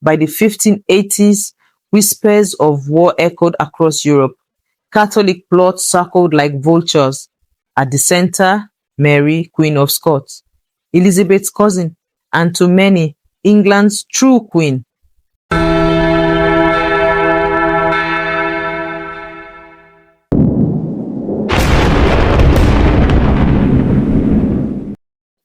By the 1580s, whispers of war echoed across Europe. Catholic plots circled like vultures. At the center, Mary, Queen of Scots, Elizabeth's cousin, and to many, England's true queen.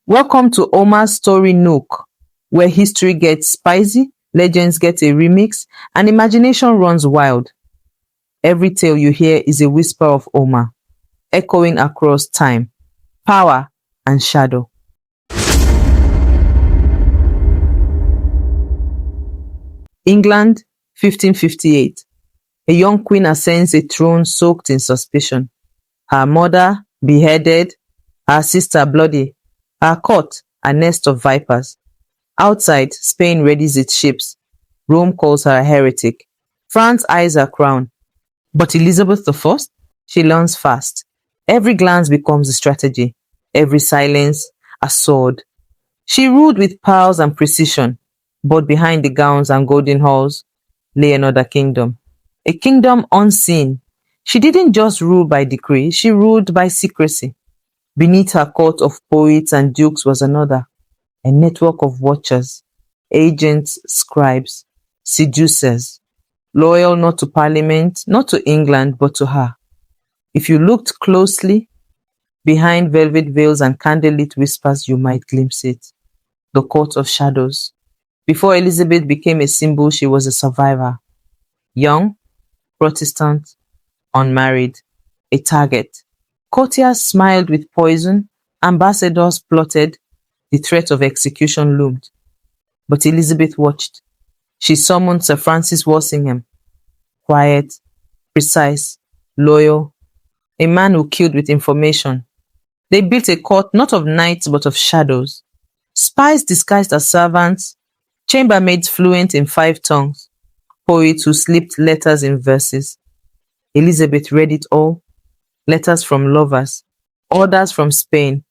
Welcome to Omar's story Nook, where history gets spicy, legends get a remix, and imagination runs wild. Every tale you hear is a whisper of Omar, echoing across time, power, and shadow. England, 1558. A young queen ascends a throne soaked in suspicion. Her mother, beheaded, her sister, bloody, her court, a nest of vipers. Outside, Spain readies its ships. Rome calls her a heretic. France eyes her crown. But Elizabeth I, she learns fast. Every glance becomes a strategy. Every silence, a sword. She ruled with pearls and precision, but behind the gowns and golden halls lay another kingdom. A kingdom unseen. She didn't just rule by decree, she ruled by secrecy. Beneath her court of poets and dukes was another, a network of watchers, agents, scribes, seducers, loyal not to Parliament, not to England, but to her. If you looked closely, behind velvet veils and candlelit whispers, you might glimpse it. The court of shadows. Before Elizabeth became a symbol, she was a survivor. Young, Protestant, unmarried, a target. Courtiers smiled with poison, ambassadors plotted, the threat of execution loomed. But Elizabeth watched. She summoned Sir Francis Walsingham, quiet, precise, loyal, a man who killed with information. They built a court not of knights but of shadows, spies disguised as servants, chambermaids fluent in 5 tongues, poets who slipped letters in verses. Elizabeth read it all. Letters from lovers, orders from Spain,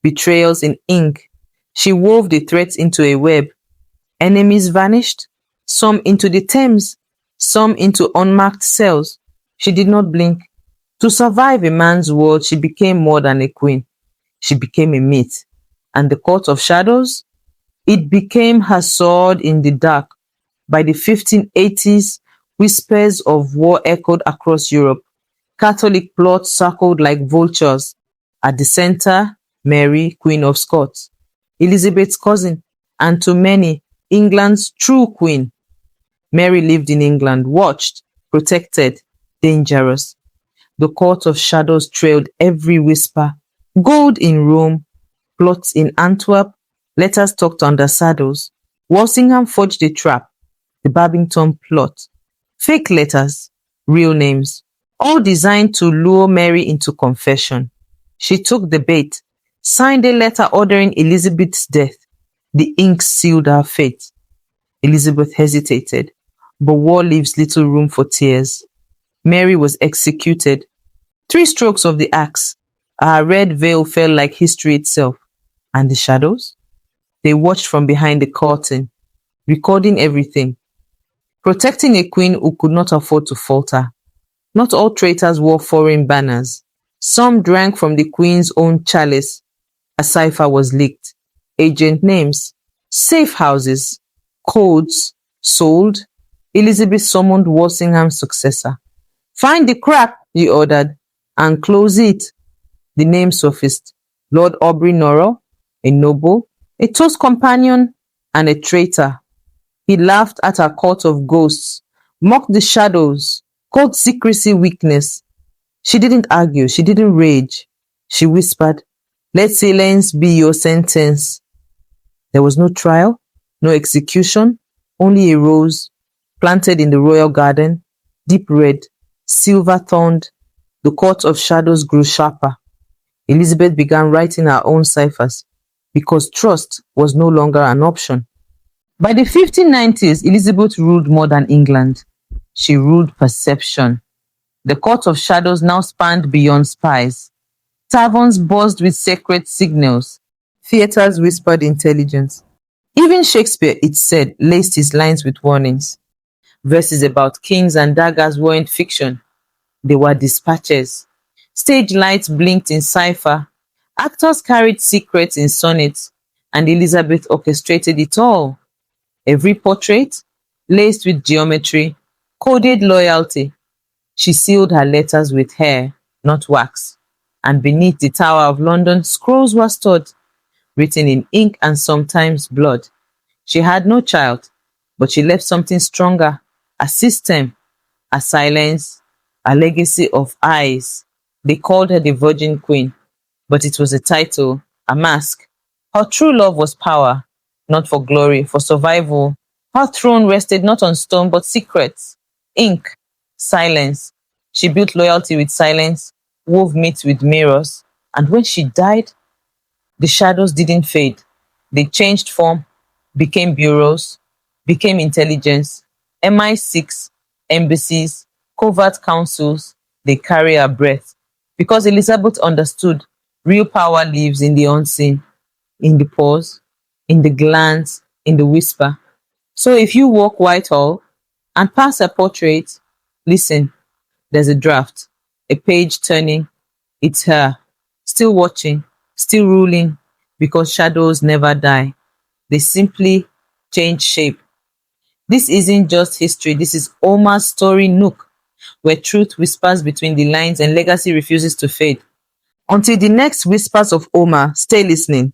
betrayals in ink. She wove the threads into a web. Enemies vanished, some into the Thames, some into unmarked cells. She did not blink. To survive a man's world, she became more than a queen. She became a myth. And the court of shadows? It became her sword in the dark. By the 1580s, whispers of war echoed across Europe. Catholic plots circled like vultures. At the center, Mary, Queen of Scots, Elizabeth's cousin, and to many, England's true queen. Mary lived in England, watched, protected, dangerous. The court of shadows trailed every whisper. Gold in Rome, plots in Antwerp, letters tucked under saddles. Walsingham forged a trap, the Babington plot. Fake letters, real names, all designed to lure Mary into confession. She took the bait, signed a letter ordering Elizabeth's death. The ink sealed her fate. Elizabeth hesitated, but war leaves little room for tears. Mary was executed. 3 strokes of the axe. Her red veil fell like history itself. And the shadows? They watched from behind the curtain, recording everything, protecting a queen who could not afford to falter. Not all traitors wore foreign banners. Some drank from the queen's own chalice. A cipher was leaked. Agent names, safe houses, codes, sold. Elizabeth summoned Walsingham's successor. Find the crack, he ordered, and close it. The name surfaced. Lord Aubrey Norrell, a noble, a toast companion, and a traitor. He laughed at her court of ghosts, mocked the shadows, called secrecy weakness. She didn't argue, she didn't rage. She whispered, "Let silence be your sentence." There was no trial, no execution, only a rose, planted in the royal garden, deep red, silver-thorned. The court of shadows grew sharper. Elizabeth began writing her own ciphers, because trust was no longer an option. By the 1590s, Elizabeth ruled more than England. She ruled perception. The court of shadows now spanned beyond spies. Taverns buzzed with secret signals. Theaters whispered intelligence. Even Shakespeare, it said, laced his lines with warnings. Verses about kings and daggers weren't fiction, they were dispatches. Stage lights blinked in cipher, actors carried secrets in sonnets, and Elizabeth orchestrated it all. Every portrait, laced with geometry, coded loyalty. She sealed her letters with hair, not wax. And beneath the Tower of London, scrolls were stored, written in ink and sometimes blood. She had no child, but she left something stronger, a system, a silence, a legacy of eyes. They called her the Virgin Queen, but it was a title, a mask. Her true love was power, not for glory, for survival. Her throne rested not on stone, but secrets, ink, silence. She built loyalty with silence, wove myths with mirrors, and when she died, the shadows didn't fade. They changed form, became bureaus, became intelligence, MI6, embassies, covert councils. They carry her breath. Because Elizabeth understood real power lives in the unseen, in the pause, in the glance, in the whisper. So if you walk Whitehall and pass a portrait, listen, there's a draft, a page turning. It's her, still watching, still ruling, because shadows never die. They simply change shape. This isn't just history, this is Omar's story Nook, where truth whispers between the lines and legacy refuses to fade. Until the next whispers of Omar, stay listening.